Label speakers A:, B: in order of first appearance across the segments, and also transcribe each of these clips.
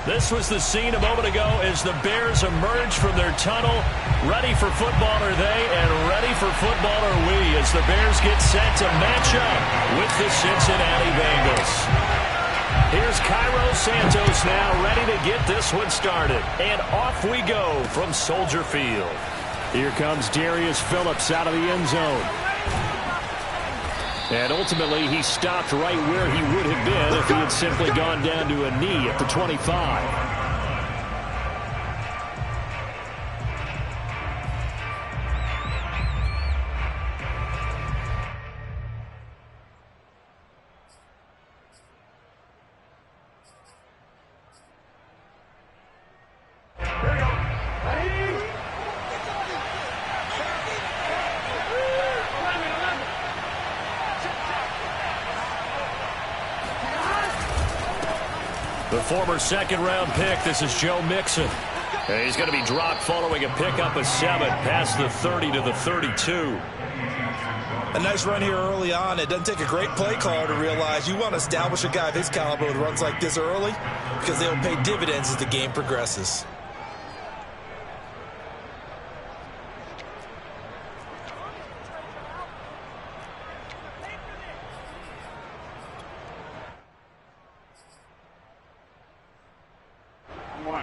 A: This was the scene a moment ago as the Bears emerge from their tunnel. Ready for football are they, and ready for football are we as the Bears get set to match up with the Cincinnati Bengals. Here's Cairo Santos now ready to get this one started. And off we go from Soldier Field. Here comes Darius Phillips out of the end zone. And ultimately, he stopped right where he would have been if he had simply gone down to a knee at the 25. The former second-round pick, this is Joe Mixon. And he's going to be dropped following a pickup of 7 past the 30 to the 32.
B: A nice run here early on. It doesn't take a great play caller to realize you want to establish a guy of his caliber with runs like this early because they'll pay dividends as the game progresses.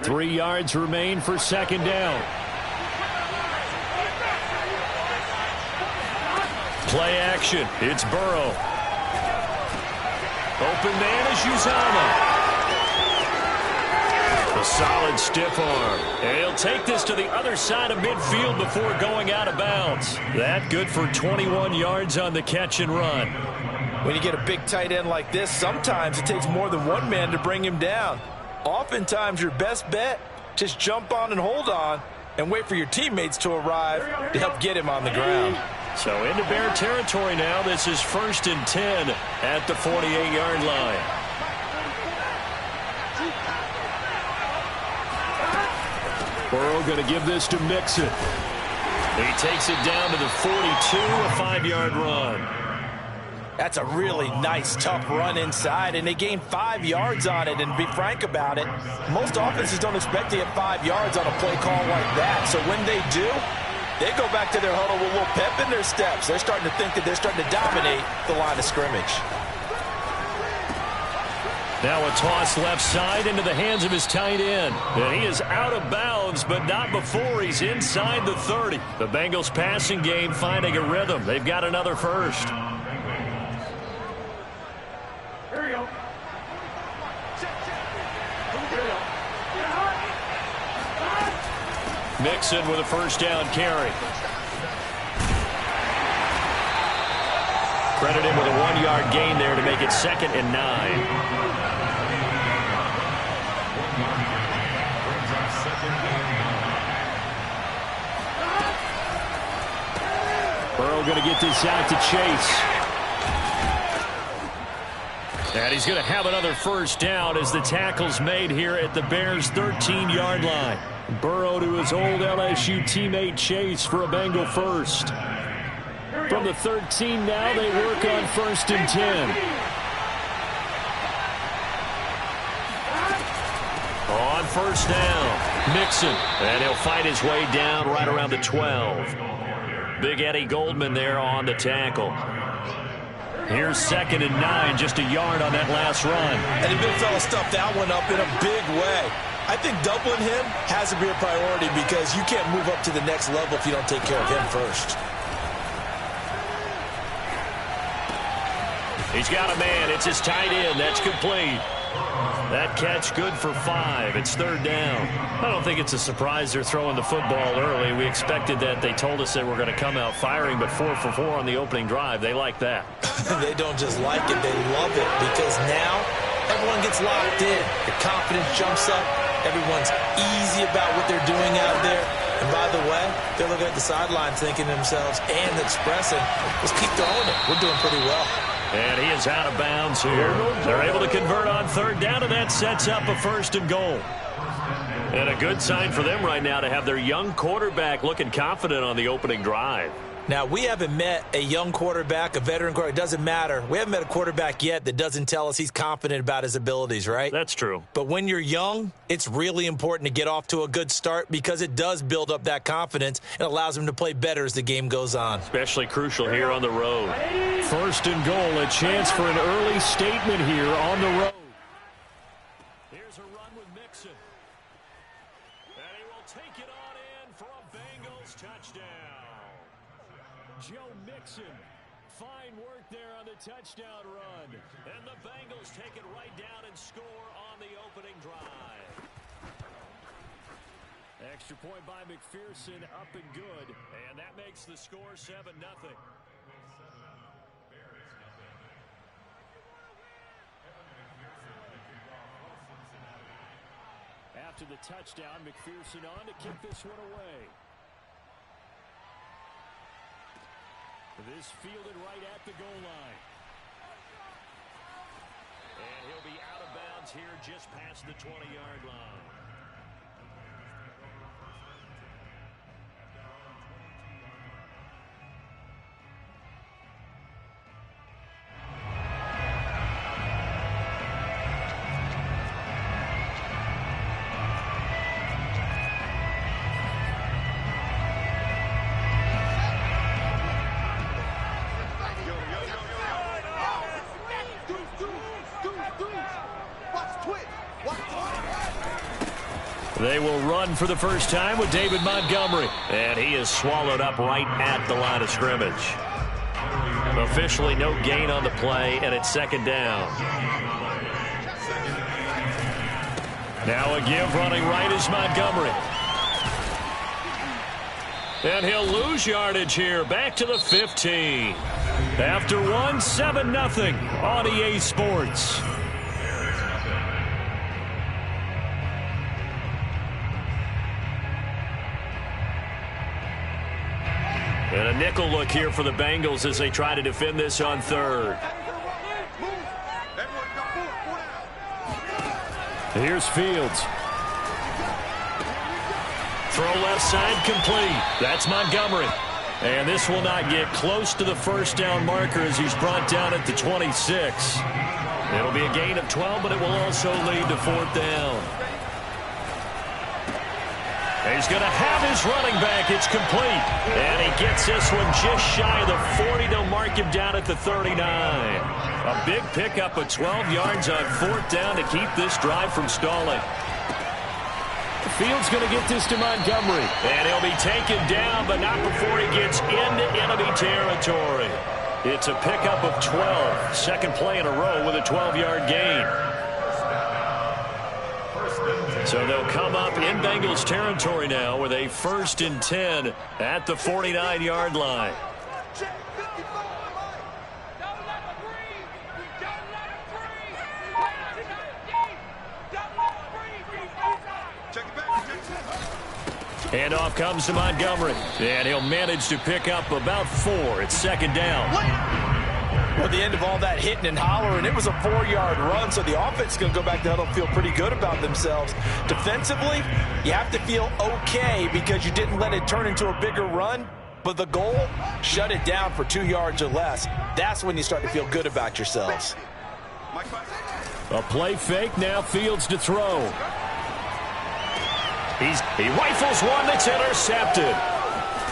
A: Three yards remain for second down. Play action. It's Burrow. Open man is Uzomah. A solid stiff arm. And he'll take this to the other side of midfield before going out of bounds. That good for 21 yards on the catch and run.
B: When you get a big tight end like this, sometimes it takes more than one man to bring him down. Oftentimes, your best bet, just jump on and hold on and wait for your teammates to arrive to help get him on the ground.
A: So into Bear territory now. This is 1st and 10 at the 48-yard line. Burrow going to give this to Mixon. He takes it down to the 42, a 5-yard run.
B: That's a really nice, tough run inside, and they gain 5 yards on it. And to be frank about it, most offenses don't expect to get 5 yards on a play call like that. So when they do, they go back to their huddle with a little pep in their steps. They're starting to think that they're starting to dominate the line of scrimmage.
A: Now a toss left side into the hands of his tight end. And he is out of bounds, but not before he's inside the 30. The Bengals passing game finding a rhythm. They've got another first. Mixon with a first down carry. Credit him with a 1-yard gain there to make it 2nd and 9. Burrow going to get this out to Chase. And he's going to have another first down as the tackle's made here at the Bears' 13-yard line. Burrow to his old LSU teammate Chase for a Bengal first. From the 13 now, they work on 1st and 10. On first down, Mixon. And he'll fight his way down right around the 12. Big Eddie Goldman there on the tackle. Here's 2nd and 9, just a yard on that last run.
B: And the big fella stuffed that one up in a big way. I think doubling him has to be a priority because you can't move up to the next level if you don't take care of him first.
A: He's got a man. It's his tight end. That's complete. That catch good for 5. It's 3rd down. I don't think it's a surprise they're throwing the football early. We expected that. They told us they were going to come out firing, but 4 for 4 on the opening drive. They like that.
B: They don't just like it. They love it because now everyone gets locked in. The confidence jumps up. Everyone's easy about what they're doing out there. And by the way, they're looking at the sidelines thinking to themselves and expressing, let's keep throwing it. We're doing pretty well.
A: And he is out of bounds here. They're able to convert on 3rd down, and that sets up a 1st and goal. And a good sign for them right now to have their young quarterback looking confident on the opening drive.
B: Now, we haven't met a young quarterback, a veteran quarterback. It doesn't matter. We haven't met a quarterback yet that doesn't tell us he's confident about his abilities, right?
A: That's true.
B: But when you're young, it's really important to get off to a good start because it does build up that confidence and allows him to play better as the game goes on.
A: Especially crucial here on the road. First and goal, a chance for an early statement here on the road. Here's a run with Mixon. And he will take it on in for a Bengals touchdown. Joe Mixon, fine work there on the touchdown run. And the Bengals take it right down and score on the opening drive. Extra point by McPherson, up and good. And that makes the score 7-0. After the touchdown, McPherson on to kick this one away. This fielded right at the goal line. And he'll be out of bounds here just past the 20-yard line. They will run for the first time with David Montgomery. And he is swallowed up right at the line of scrimmage. Officially no gain on the play, and it's second down. Now a give running right is Montgomery. And he'll lose yardage here. Back to the 15. After one, 7-0 on EA Sports. And a nickel look here for the Bengals as they try to defend this on third. Here's Fields. Throw left side complete. That's Montgomery. And this will not get close to the first down marker as he's brought down at the 26. It'll be a gain of 12, but it will also lead to fourth down. He's going to have his running back. It's complete. And he gets this one just shy of the 40. They'll mark him down at the 39. A big pickup of 12 yards on fourth down to keep this drive from stalling. Fields going to get this to Montgomery. And he'll be taken down, but not before he gets into enemy territory. It's a pickup of 12. Second play in a row with a 12-yard gain. So they'll come up in Bengals territory now with a 1st and 10 at the 49-yard line. Handoff comes to Montgomery, and he'll manage to pick up about 4. It's second down.
B: Well, at the end of all that hitting and hollering, it was a 4-yard run, so the offense is going to go back to huddle and feel pretty good about themselves. Defensively, you have to feel okay because you didn't let it turn into a bigger run, but the goal, shut it down for 2 yards or less. That's when you start to feel good about yourselves.
A: A play fake, now Fields to throw. He rifles one that's intercepted.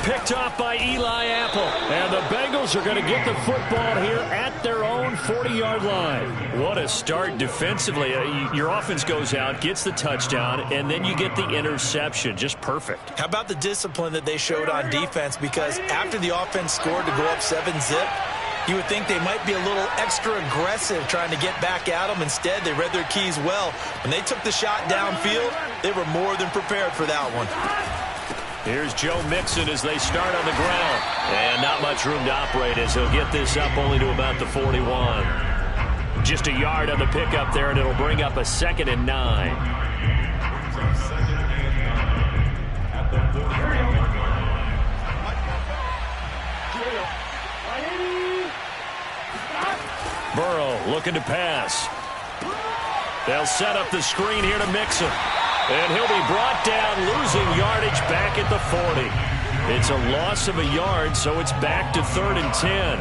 A: Picked off by Eli Apple. And the Bengals are going to get the football here at their own 40-yard line. What a start defensively. Your offense goes out, gets the touchdown, and then you get the interception. Just perfect.
B: How about the discipline that they showed on defense? Because after the offense scored to go up 7-zip, you would think they might be a little extra aggressive trying to get back at them. Instead, they read their keys well. When they took the shot downfield, they were more than prepared for that one.
A: Here's Joe Mixon as they start on the ground. And not much room to operate as he'll get this up only to about the 41. Just a yard on the pickup there, and it'll bring up a 2nd and 9. Burrow looking to pass. They'll set up the screen here to Mixon. And he'll be brought down, losing yardage back at the 40. It's a loss of a yard, so it's back to 3rd and 10.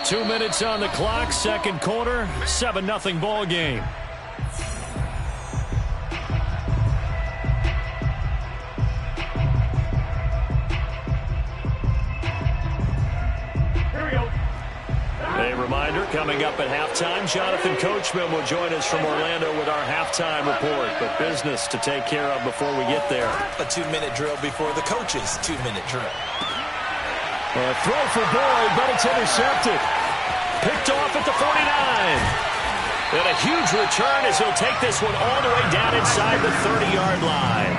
A: Two minutes on the clock, second quarter, 7-0 ball game. A reminder, coming up at halftime, Jonathan Coachman will join us from Orlando with our halftime report. But business to take care of before we get there.
B: A 2-minute drill before the coach's 2-minute drill.
A: A throw for Boyd, but it's intercepted. Picked off at the 49. And a huge return as he'll take this one all the way down inside the 30-yard line.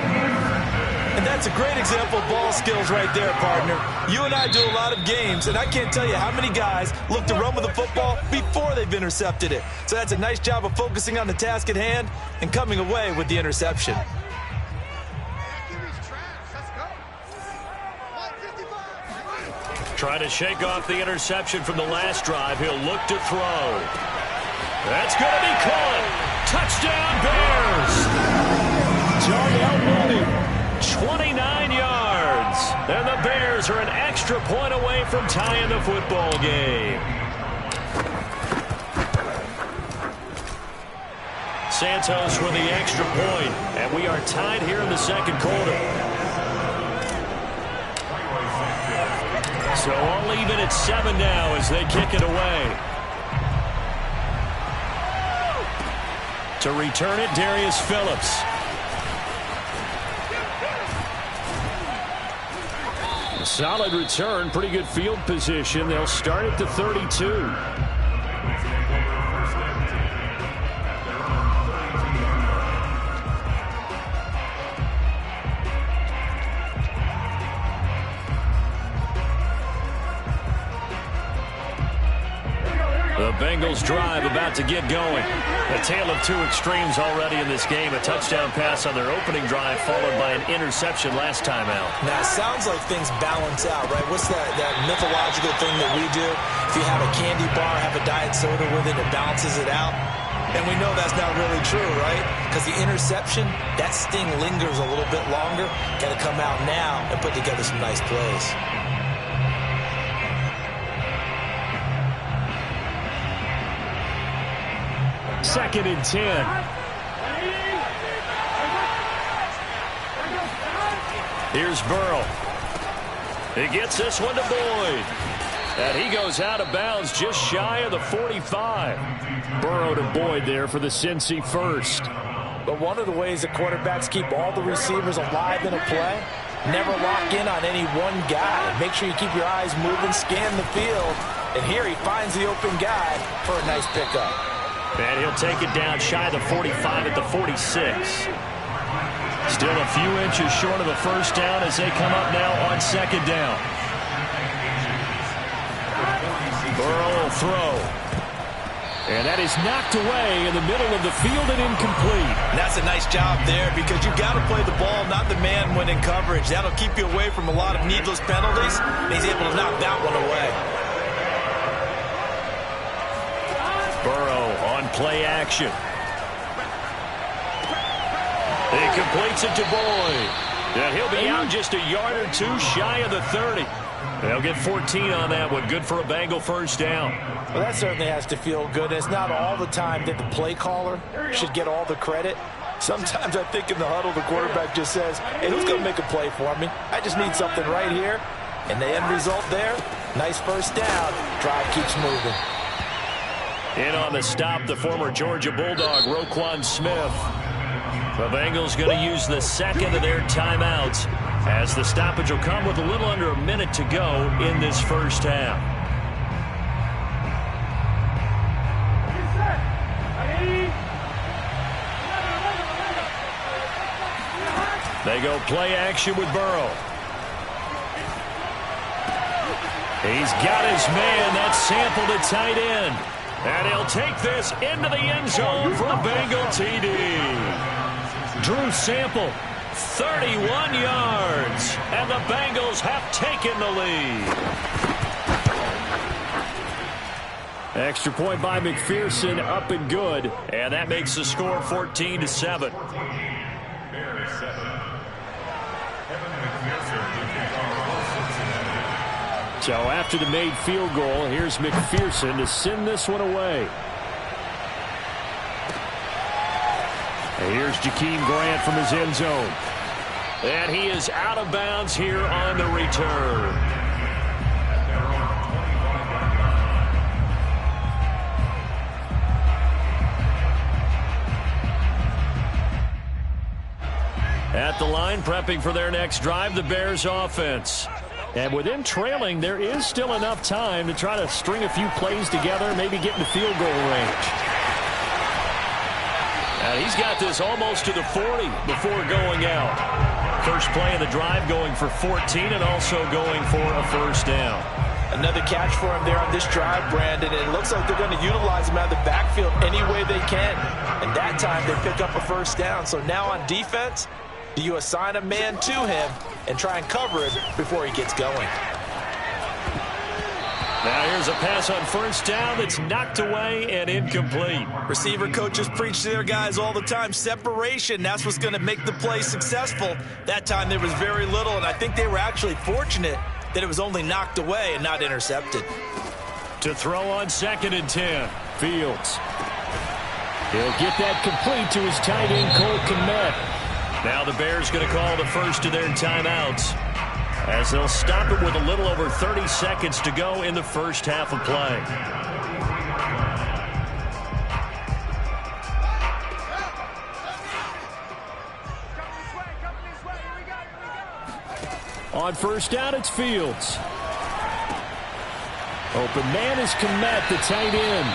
B: And that's a great example of ball skills right there, partner. You and I do a lot of games, and I can't tell you how many guys look to run with the football before they've intercepted it. So that's a nice job of focusing on the task at hand and coming away with the interception.
A: Trying to shake off the interception from the last drive. He'll look to throw. That's going to be caught. Touchdown, Bears. Darnell Mooney, 29 yards. And the Bears are an extra point away from tying the football game. Santos with the extra point. And we are tied here in the second quarter. So all even at 7 now as they kick it away. To return it, Darius Phillips. Solid return, pretty good field position. They'll start at the 32. The Bengals drive about to get going. A tale of two extremes already in this game. A touchdown pass on their opening drive followed by an interception last time out.
B: Now, it sounds like things balance out, right? What's that mythological thing that we do? If you have a candy bar, have a diet soda with it, it balances it out. And we know that's not really true, right? Because the interception, that sting lingers a little bit longer. Got to come out now and put together some nice plays.
A: Second and 10. Here's Burrow. He gets this one to Boyd. And he goes out of bounds just shy of the 45. Burrow to Boyd there for the Cincy first.
B: But one of the ways that quarterbacks keep all the receivers alive in a play, never lock in on any one guy. Make sure you keep your eyes moving, scan the field. And here he finds the open guy for a nice pickup.
A: And he'll take it down shy of the 45 at the 46. Still a few inches short of the first down as they come up now on second down. Burrow will throw. And that is knocked away in the middle of the field and incomplete.
B: And that's a nice job there because you've got to play the ball, not the man when in coverage. That'll keep you away from a lot of needless penalties. And he's able to knock that one away.
A: Burrow on play action. He completes it to Boyd. And he'll be out just a yard or two shy of the 30. They'll get 14 on that one. Good for a Bengal first down.
B: Well, that certainly has to feel good. It's not all the time that the play caller should get all the credit. Sometimes I think in the huddle the quarterback just says, hey, who's going to make a play for me? I just need something right here. And the end result there, nice first down. Drive keeps moving.
A: In on the stop, the former Georgia Bulldog, Roquan Smith. The Bengals going to use the second of their timeouts as the stoppage will come with a little under a minute to go in this first half. They go play action with Burrow. He's got his man. That's Sample to tight end. And he'll take this into the end zone for a Bengal TD. Drew Sample, 31 yards. And the Bengals have taken the lead. Extra point by McPherson, up and good. And that makes the score 14-7. So after the made field goal, here's McPherson to send this one away. And here's Jakeem Grant from his end zone. And he is out of bounds here on the return. At the line, prepping for their next drive, the Bears offense. And with them trailing, there is still enough time to try to string a few plays together, maybe get in the field goal range. And he's got this almost to the 40 before going out. First play of the drive going for 14 and also going for a first down.
B: Another catch for him there on this drive, Brandon. And it looks like they're going to utilize him out of the backfield any way they can. And that time they pick up a first down. So now on defense, do you assign a man to him and try and cover him before he gets going?
A: Now here's a pass on first down that's knocked away and incomplete.
B: Receiver coaches preach to their guys all the time. Separation, that's what's going to make the play successful. That time there was very little, and I think they were actually fortunate that it was only knocked away and not intercepted.
A: To throw on 2nd and 10, Fields. He'll get that complete to his tight end, Cole Kmet. Now the Bears going to call the first of their timeouts as they'll stop it with a little over 30 seconds to go in the first half of play. On first down, it's Fields. Open man is Kmet, the tight end.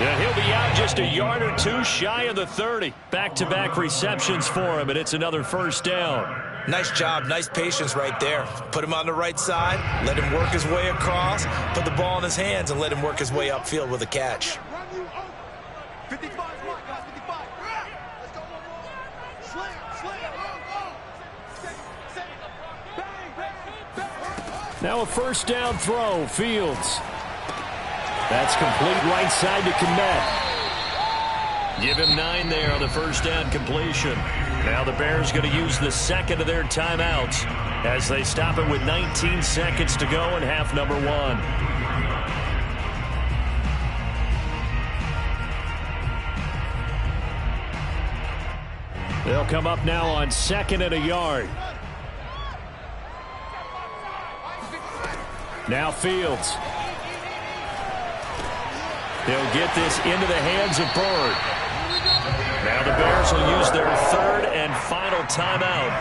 A: Yeah, he'll be out just a yard or two shy of the 30. Back-to-back receptions for him, and it's another first down.
B: Nice job, nice patience right there. Put him on the right side, let him work his way across, put the ball in his hands, and let him work his way upfield with a catch.
A: Now a first down throw, Fields. That's complete right side to Kmet. Give him 9 there on the first down completion. Now the Bears going to use the second of their timeouts as they stop it with 19 seconds to go in half number 1. They'll come up now on 2nd and a yard. Now Fields. They'll get this into the hands of Byrd. Now the Bears will use their 3rd and final timeout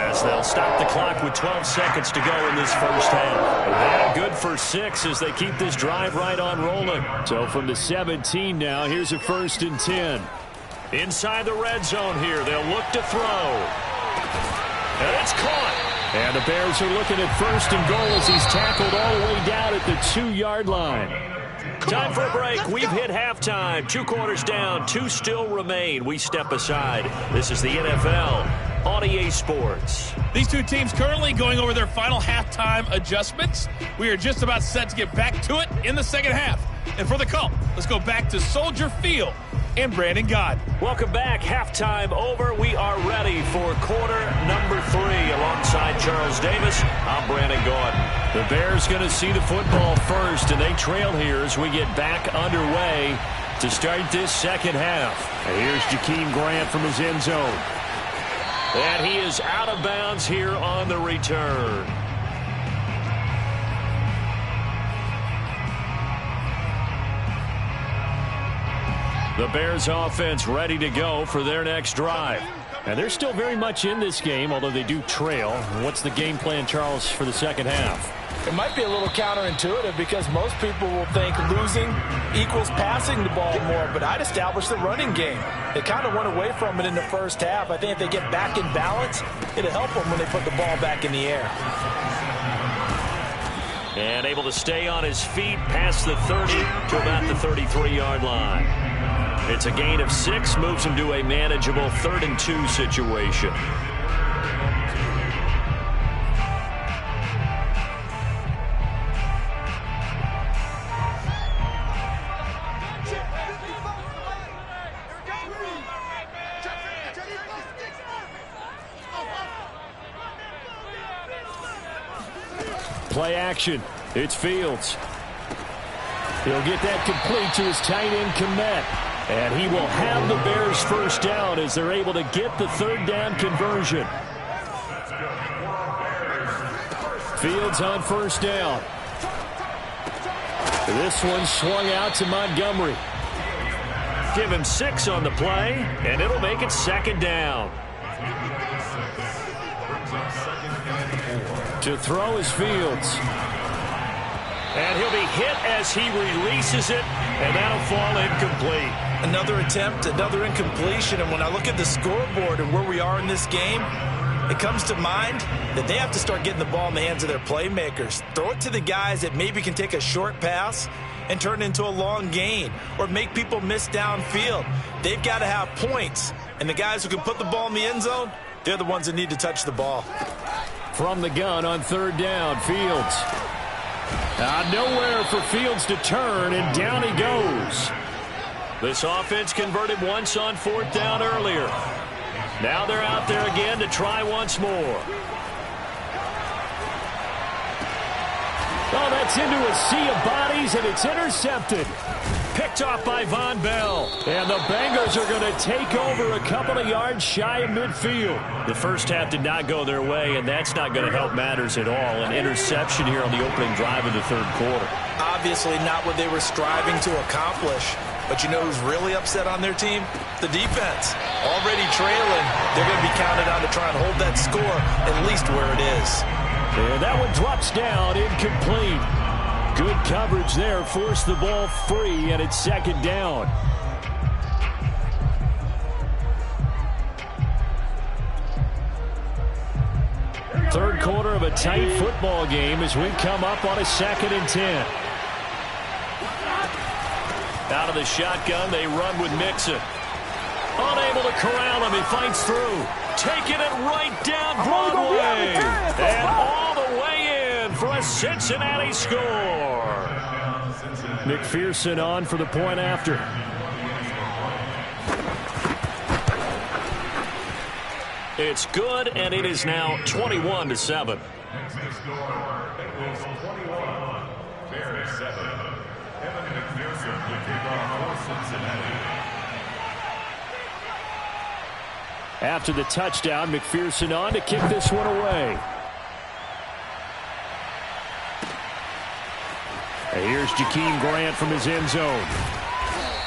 A: as they'll stop the clock with 12 seconds to go in this first half. And good for 6 as they keep this drive right on rolling. So from the 17 now, here's a 1st and 10. Inside the red zone here, they'll look to throw. And it's caught. And the Bears are looking at 1st and goal as he's tackled all the way down at the 2-yard line. Time for a break. We've hit halftime. 2 quarters down. 2 still remain. We step aside. This is the NFL on EA Sports.
C: These two teams currently going over their final halftime adjustments. We are just about set to get back to it in the second half. And for the call, let's go back to Soldier Field and Brandon Gaudin.
A: Welcome back. Halftime over. We are ready for quarter number 3. Alongside Charles Davis, I'm Brandon Gaudin. The Bears going to see the football first, and they trail here as we get back underway to start this second half. And here's Jakeem Grant from his end zone. And he is out of bounds here on the return. The Bears offense ready to go for their next drive. And they're still very much in this game, although they do trail. What's the game plan, Charles, for the second half?
B: It might be a little counterintuitive because most people will think losing equals passing the ball more, but I'd establish the running game. They kind of went away from it in the first half. I think if they get back in balance, it'll help them when they put the ball back in the air.
A: And able to stay on his feet past the 30 to about the 33-yard line. It's a gain of 6, moves him to a manageable 3rd and 2 situation. Play action. It's Fields. He'll get that complete to his tight end, Kmet. And he will have the Bears first down as they're able to get the third down conversion. Fields on first down. This one swung out to Montgomery. Give him 6 on the play, and it'll make it second down. To throw is Fields. And he'll be hit as he releases it, and that'll fall incomplete.
B: Another attempt, another incompletion, and when I look at the scoreboard and where we are in this game, it comes to mind that they have to start getting the ball in the hands of their playmakers. Throw it to the guys that maybe can take a short pass and turn it into a long gain or make people miss downfield. They've got to have points, and the guys who can put the ball in the end zone, they're the ones that need to touch the ball.
A: From the gun on third down, Fields. Nowhere for Fields to turn, and down he goes. This offense converted once on fourth down earlier. Now they're out there again to try once more. Oh, that's into a sea of bodies, and it's intercepted. Picked off by Von Bell. And the Bengals are going to take over a couple of yards shy of midfield. The first half did not go their way, and that's not going to help matters at all. An interception here on the opening drive of the third quarter.
B: Obviously not what they were striving to accomplish. But you know who's really upset on their team? The defense. Already trailing. They're going to be counted on to try and hold that score at least where it is.
A: And that one drops down, incomplete. Good coverage there, forced the ball free, and it's second down. Third quarter of a tight football game as we come up on a 2nd and 10. Out of the shotgun, they run with Mixon. Unable to corral him, he fights through. Taking it right down Broadway. And all the way in for a Cincinnati score. McPherson on for the point after. It's good, and it is now 21-7. After the touchdown, McPherson on to kick this one away. And here's Jakeem Grant from his end zone.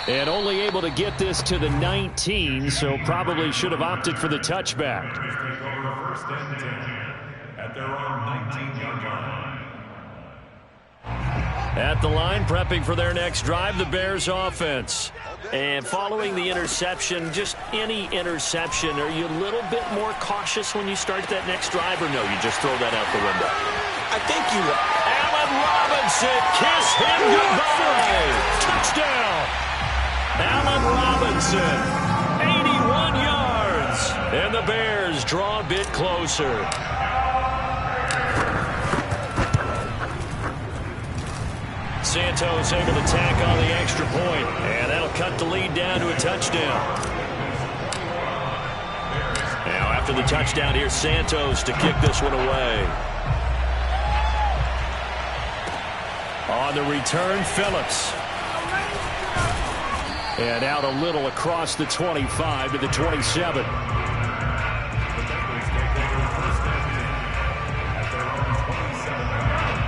A: And only able to get this to the 19, so probably should have opted for the touchback. At the line, prepping for their next drive, the Bears offense. And following the interception, just any interception, are you a little bit more cautious when you start that next drive, or no, you just throw that out the window?
B: I think you are.
A: Allen Robinson, kiss him goodbye. Touchdown. Allen Robinson, 81 yards. And the Bears draw a bit closer. Santos able to tack on the extra point, and that'll cut the lead down to a touchdown. Now after the touchdown, here's Santos to kick this one away. On the return, Phillips. And out a little across the 25 to the 27.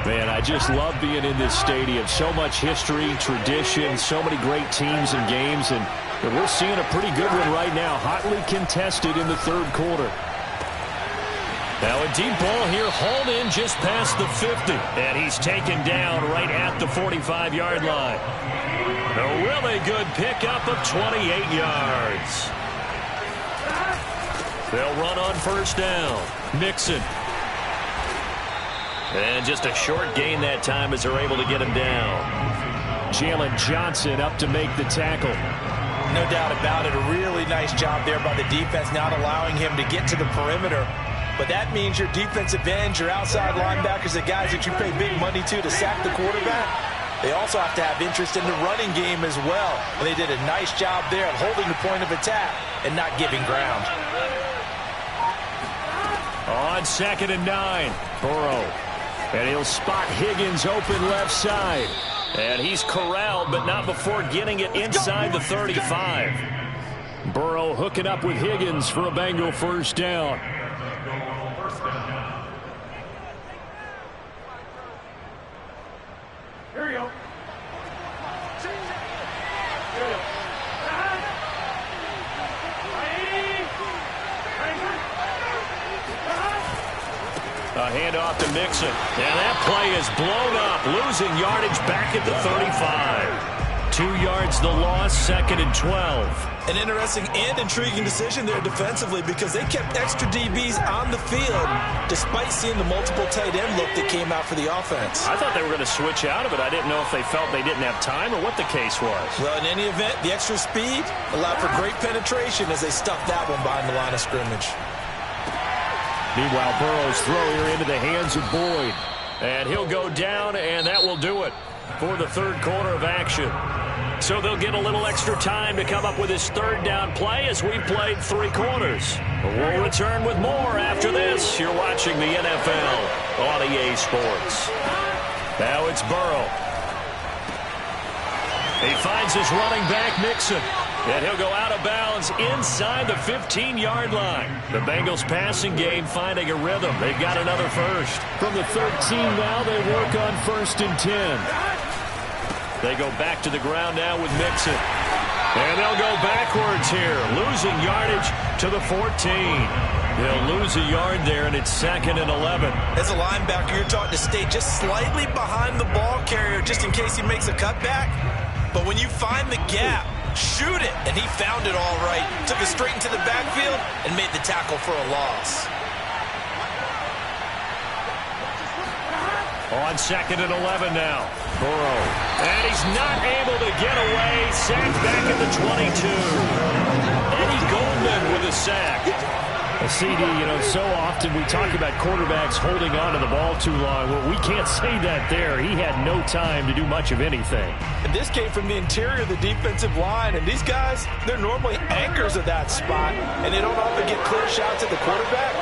A: Man, I just love being in this stadium. So much history, tradition, so many great teams and games, and we're seeing a pretty good one right now. Hotly contested in the third quarter. Now a deep ball here, hauled in just past the 50, and he's taken down right at the 45-yard line. A really good pickup of 28 yards. They'll run on first down. Mixon. And just a short gain that time as they're able to get him down. Jalen Johnson up to make the tackle.
B: No doubt about it. A really nice job there by the defense, not allowing him to get to the perimeter. But that means your defensive ends, your outside linebackers, the guys that you pay big money to sack the quarterback, they also have to have interest in the running game as well. And they did a nice job there of holding the point of attack and not giving ground.
A: On 2nd and 9, Burrow. And he'll spot Higgins open left side. And he's corralled, but not before getting it inside the 35. Burrow hooking up with Higgins for a Bengal first down.
D: Here we go.
A: A handoff to Mixon. And that play is blown up, losing yardage back at the 35. 2 yards the loss, 2nd and 12.
B: An interesting and intriguing decision there defensively because they kept extra DBs on the field despite seeing the multiple tight end look that came out for the offense.
A: I thought they were going to switch out of it. I didn't know if they felt they didn't have time or what the case was.
B: Well, in any event, the extra speed allowed for great penetration as they stuffed that one behind the line of scrimmage.
A: Meanwhile, Burrow's throw here into the hands of Boyd. And he'll go down, and that will do it for the third quarter of action. So they'll get a little extra time to come up with his third down play as we've played 3 quarters. We'll return with more after this. You're watching the NFL on EA Sports. Now it's Burrow. He finds his running back, Mixon. And he'll go out of bounds inside the 15-yard line. The Bengals passing game finding a rhythm. They've got another first. From the 13 now, they work on 1st and 10. They go back to the ground now with Mixon. And they'll go backwards here, losing yardage to the 14. They'll lose a yard there, and it's 2nd and 11.
B: As a linebacker, you're taught to stay just slightly behind the ball carrier just in case he makes a cutback. But when you find the gap, shoot it. And he found it all right. Took it straight into the backfield and made the tackle for a loss.
A: On 2nd and 11 now. Burrow. And he's not able to get away. Sacked back at the 22. Eddie Goldman with a sack. A CD, so often we talk about quarterbacks holding on to the ball too long. Well, we can't say that there. He had no time to do much of anything.
B: And this came from the interior of the defensive line. And these guys, they're normally anchors of that spot. And they don't often get clear shots at the quarterback.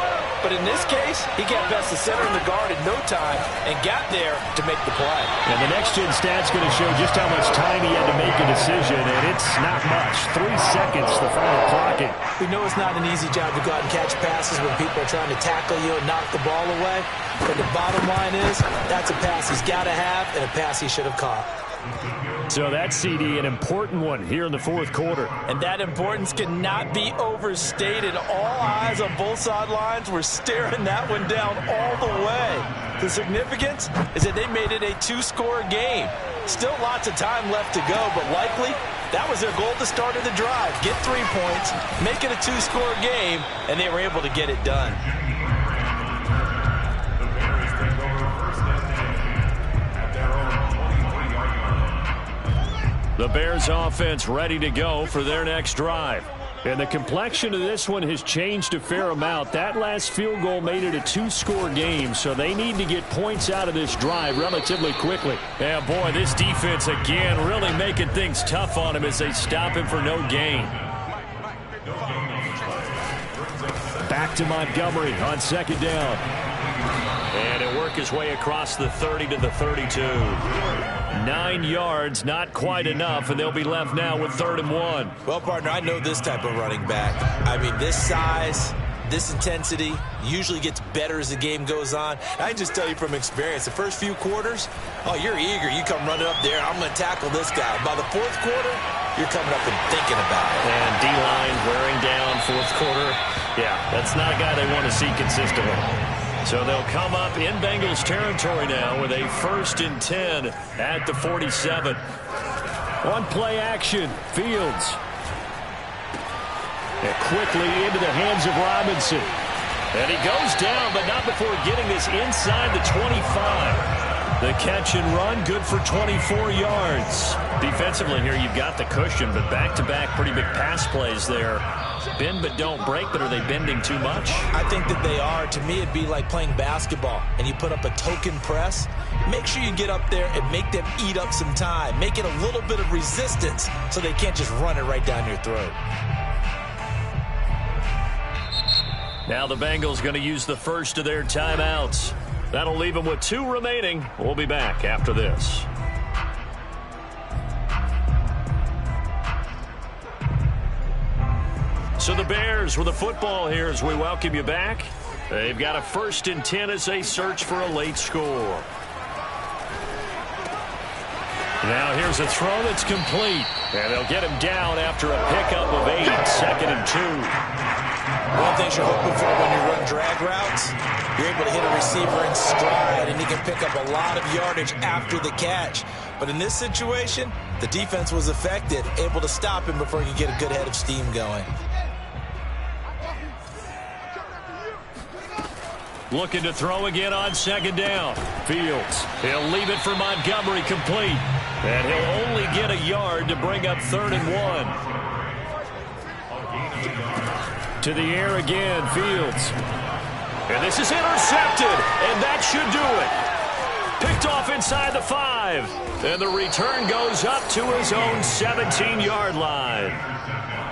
B: But in this case, he got past the center and the guard in no time and got there to make the play.
A: And the next-gen stat's going to show just how much time he had to make a decision, and it's not much. 3 seconds, the final clocking.
B: We know it's not an easy job to go out and catch passes when people are trying to tackle you and knock the ball away. But the bottom line is, that's a pass he's got to have and a pass he should have caught.
A: So that CD, an important one here in the 4th quarter.
B: And that importance cannot be overstated. All eyes on both sidelines were staring that one down all the way. The significance is that they made it a 2-score game. Still lots of time left to go, but likely that was their goal at the start of the drive. Get 3 points, make it a 2-score game, and they were able to get it done.
A: The Bears offense ready to go for their next drive. And the complexion of this one has changed a fair amount. That last field goal made it a 2-score game, so they need to get points out of this drive relatively quickly. Yeah, boy, this defense again really making things tough on him as they stop him for no gain. Back to Montgomery on 2nd down. And he'll work his way across the 30 to the 32. 9 yards, not quite enough, and they'll be left now with 3rd and 1.
B: Well, partner, I know this type of running back. I mean, this size, this intensity usually gets better as the game goes on. I can just tell you from experience, the first few quarters, you're eager. You come running up there, I'm going to tackle this guy. By the 4th quarter, you're coming up and thinking about it.
A: And D-line wearing down 4th quarter. Yeah, that's not a guy they want to see consistently. So they'll come up in Bengals territory now with a 1st and 10 at the 47. On play action, Fields. And quickly into the hands of Robinson. And he goes down, but not before getting this inside the 25. The catch and run, good for 24 yards. Defensively here, you've got the cushion, but back-to-back pretty big pass plays there. Bend but don't break, but are they bending too much?
B: I think that they are. To me, it'd be like playing basketball, and you put up a token press. Make sure you get up there and make them eat up some time. Make it a little bit of resistance so they can't just run it right down your throat.
A: Now the Bengals going to use the first of their timeouts. That'll leave him with 2 remaining. We'll be back after this. So the Bears with the football here as we welcome you back. They've got a 1st and 10 as they search for a late score. Now here's a throw that's complete. And they'll get him down after a pickup of 8, 2nd and 2.
B: One thing you're hoping for when you run drag routes, you're able to hit a receiver in stride, and he can pick up a lot of yardage after the catch. But in this situation, the defense was effective, able to stop him before he could get a good head of steam going.
A: Looking to throw again on 2nd down. Fields. He'll leave it for Montgomery complete. And he'll only get a yard to bring up 3rd and 1. To the air again, Fields. And this is intercepted. And that should do it. Picked off inside the 5. And the return goes up to his own 17-yard line.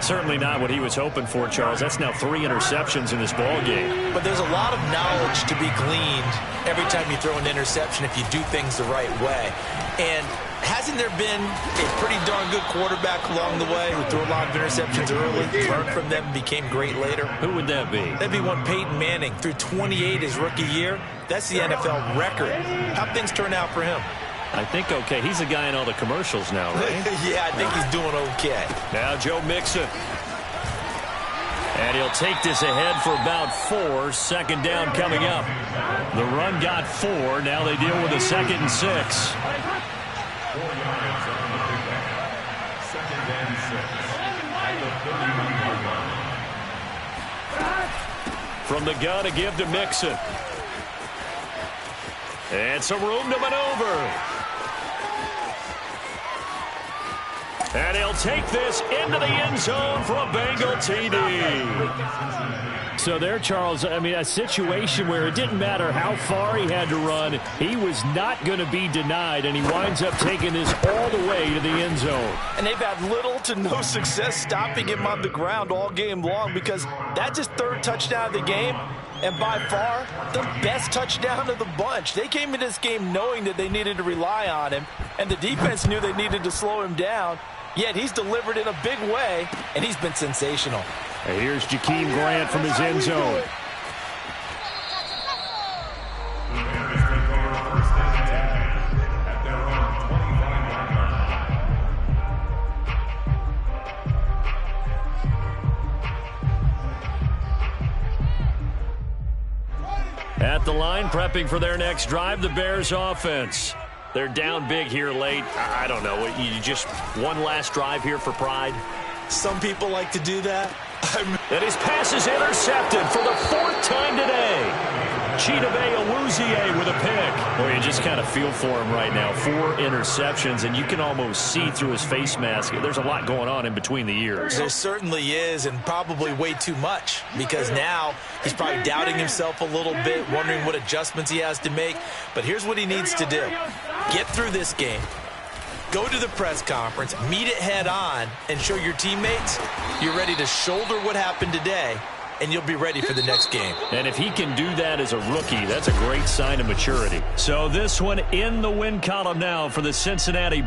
A: Certainly not what he was hoping for, Charles. That's now 3 interceptions in this ball game.
B: But there's a lot of knowledge to be gleaned every time you throw an interception if you do things the right way. And hasn't there been a pretty darn good quarterback along the way who threw a lot of interceptions early, learned from them, became great later?
A: Who would that be?
B: That'd be one Peyton Manning. Threw 28 his rookie year. That's the NFL record. How'd things turn out for him?
A: I think okay. He's a guy in all the commercials now, right?
B: Yeah, I think he's doing okay.
A: Now Joe Mixon. And he'll take this ahead for about 4. 2nd down coming up. The run got 4. Now they deal with a 2nd and 6. From the gun to give to Mixon. And some room to maneuver. And he'll take this into the end zone for a Bengal TD. So there, Charles, I mean, a situation where it didn't matter how far he had to run, he was not going to be denied, and he winds up taking this all the way to the end zone.
B: And they've had little to no success stopping him on the ground all game long because that's his 3rd touchdown of the game. And by far, the best touchdown of the bunch. They came into this game knowing that they needed to rely on him, and the defense knew they needed to slow him down. Yet he's delivered in a big way, and he's been sensational.
A: And here's Jakeem Grant from his end zone. At the line, prepping for their next drive, the Bears offense. They're down big here late. I don't know. You just one last drive here for pride?
B: Some people like to do that.
A: And his pass is intercepted for the 4th time today. Chidobe Awuzie with a pick. Well, you just kind of feel for him right now. 4 interceptions, and you can almost see through his face mask. There's a lot going on in between the ears.
B: There certainly is, and probably way too much, because now he's probably doubting himself a little bit, wondering what adjustments he has to make. But here's what he needs to do. Get through this game. Go to the press conference, meet it head on, and show your teammates you're ready to shoulder what happened today, and you'll be ready for the next game.
A: And if he can do that as a rookie, that's a great sign of maturity. So this one in the win column now for the Cincinnati